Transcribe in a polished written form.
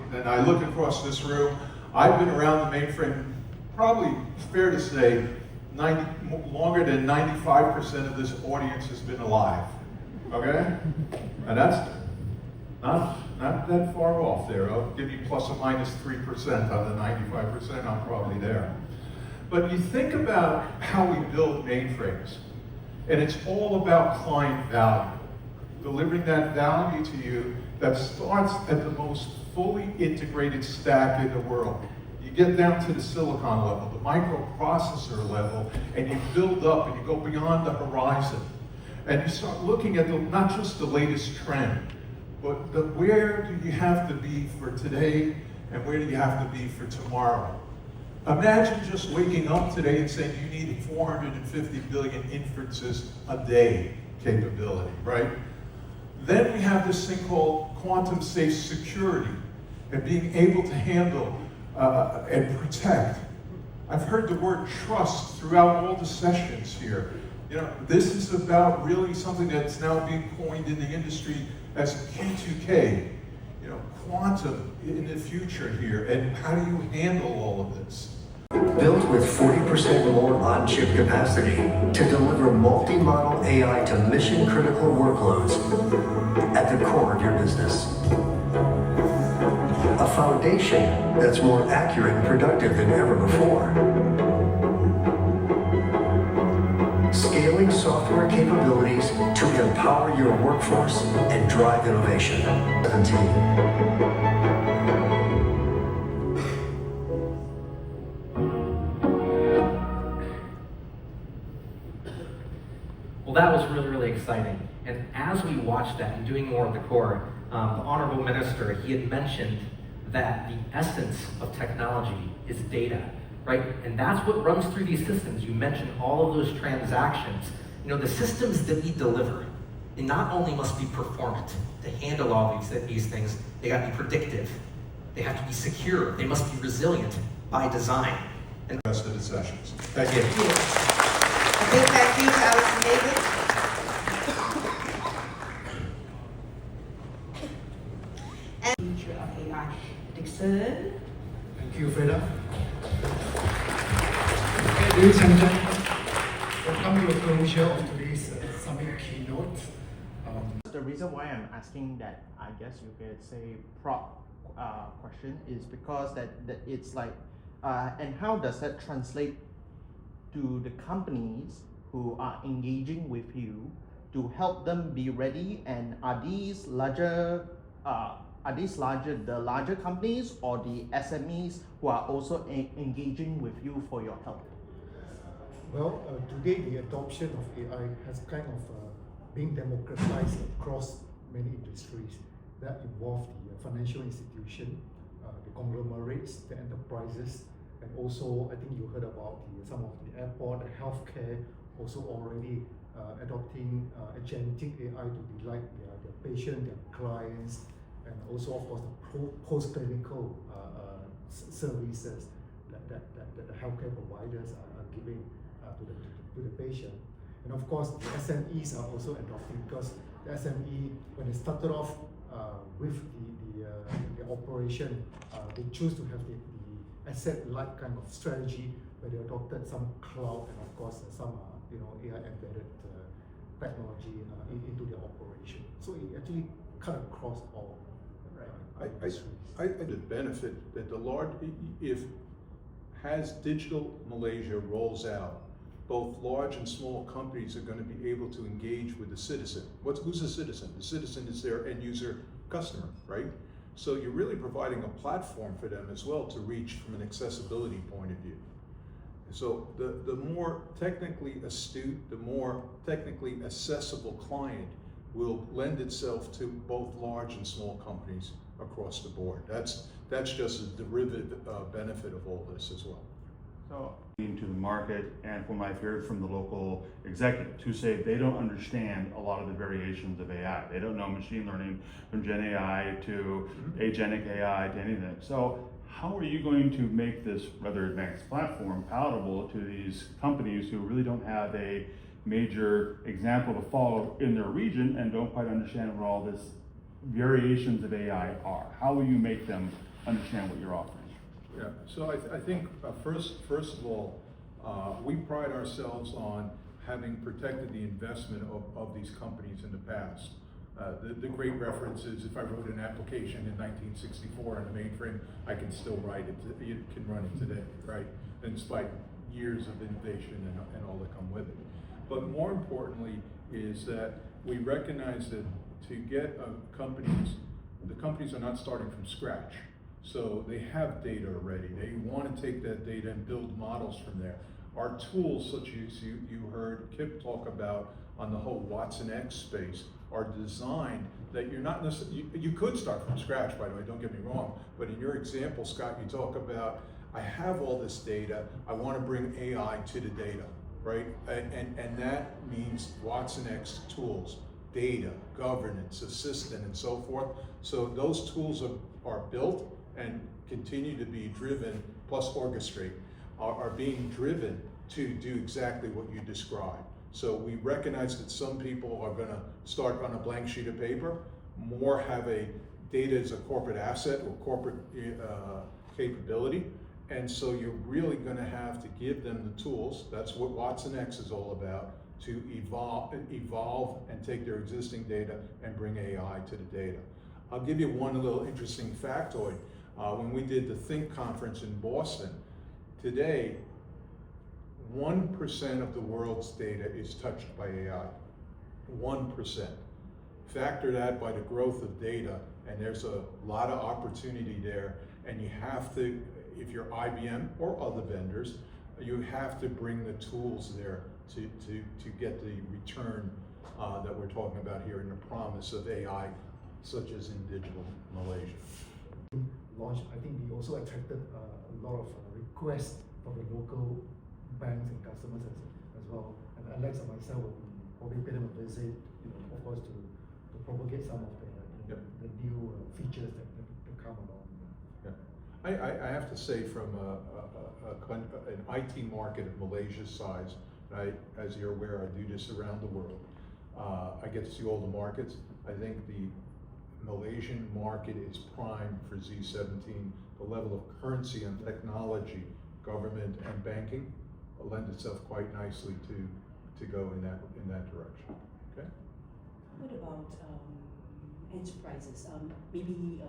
And I look across this room, I've been around the mainframe, probably fair to say, longer than 95% of this audience has been alive, okay? And that's not that far off there. I'll give you plus or minus 3% on the 95%, I'm probably there. But you think about how we build mainframes, and it's all about client value. Delivering that value to you that starts at the most fully integrated stack in the world. You get down to the silicon level, the microprocessor level, and you build up and you go beyond the horizon. And you start looking at not just the latest trend, but where do you have to be for today and where do you have to be for tomorrow? Imagine just waking up today and saying you need 450 billion inferences a day capability, right? Then we have this thing called quantum safe security and being able to handle and protect. I've heard the word trust throughout all the sessions here. You know, this is about really something that's now being coined in the industry as Q2K, you know, quantum in the future here, and how do you handle all of this? Built with 40% more on-chip capacity to deliver multi-model AI to mission-critical workloads at the core of your business. A foundation that's more accurate and productive than ever before. Scaling software capabilities to empower your workforce and drive innovation. 17. Well, that was really, really exciting. And as we watched that and doing more of the core, the Honorable Minister, he had mentioned that the essence of technology is data, right? And that's what runs through these systems. You mentioned all of those transactions. You know, the systems that we deliver, they not only must be performant to handle all these things, they got to be predictive. They have to be secure. They must be resilient by design. And the rest of the sessions. Thank you. A big thank you to Alex David. And future of AI. Dixon. Thank you, Freda. Okay, ladies and gentlemen, we'll come to a closure of today's summit keynote. The reason why I'm asking that, I guess you could say prop question, is because that it's like, and how does that translate to the companies who are engaging with you to help them be ready? And are these larger the larger companies or the SMEs who are also engaging with you for your help? Well, today the adoption of AI has kind of been democratized across many industries that involve the financial institution, the conglomerates, the enterprises, and also I think you heard about some of the airport, the healthcare, also already adopting agentic AI to delight their patient, their clients, and also of course the post-clinical services that the healthcare providers are giving to the patient. And of course the SMEs are also adopting, because the SME, when they started off with the operation, they choose to have the asset-like kind of strategy where they adopted some cloud and of course some AI embedded technology into their operation. So it actually cut across all. I the benefit that the large, as Digital Malaysia rolls out, both large and small companies are going to be able to engage with the citizen. Who's a citizen? The citizen is their end user customer, right? So you're really providing a platform for them as well to reach from an accessibility point of view. So the more technically astute, the more technically accessible client will lend itself to both large and small companies across the board. That's just a derivative benefit of all this as well. So, into the market, and from what I've heard from the local executives who say they don't understand a lot of the variations of AI. They don't know machine learning from Gen AI to Agentic AI to anything. So, how are you going to make this rather advanced platform palatable to these companies who really don't have a major example to follow in their region and don't quite understand what all this variations of AI are? How will you make them understand what you're offering? Yeah, so I think first of all, we pride ourselves on having protected the investment of these companies in the past. The great reference is if I wrote an application in 1964 on a mainframe, I can still write it, you can run it today, right? In spite of years of innovation and all that come with it. But more importantly is that we recognize that to get the companies are not starting from scratch. So they have data already. They want to take that data and build models from there. Our tools, such as you heard Kip talk about on the whole Watson X space, are designed that you're not necessarily, you could start from scratch, by the way, don't get me wrong, but in your example, Scott, you talk about, I have all this data, I want to bring AI to the data, right? And that means Watson X tools, data, governance, assistant, and so forth. So those tools are built and continue to be driven, plus orchestrate, are being driven to do exactly what you described. So we recognize that some people are going to start on a blank sheet of paper, more have a data as a corporate asset or corporate capability, and so you're really going to have to give them the tools. That's what Watson X is all about, to evolve and take their existing data and bring AI to the data. I'll give you one little interesting factoid. When we did the Think conference in Boston, today, 1% of the world's data is touched by AI. 1%. Factor that by the growth of data, and there's a lot of opportunity there, and you have to, if you're IBM or other vendors, you have to bring the tools there to get the return that we're talking about here and the promise of AI, such as in digital Malaysia. Launch, I think we also attracted a lot of requests from the local banks and customers as well. And Alex and myself will be probably pay them a visit, of course, to propagate some of the, the new features that come along. Yeah. I have to say, from an IT market of Malaysia's size, as you're aware, I do this around the world. I get to see all the markets. I think the Malaysian market is primed for Z17. The level of currency and technology, government and banking, lend itself quite nicely to go in that direction. Okay. What about enterprises? Maybe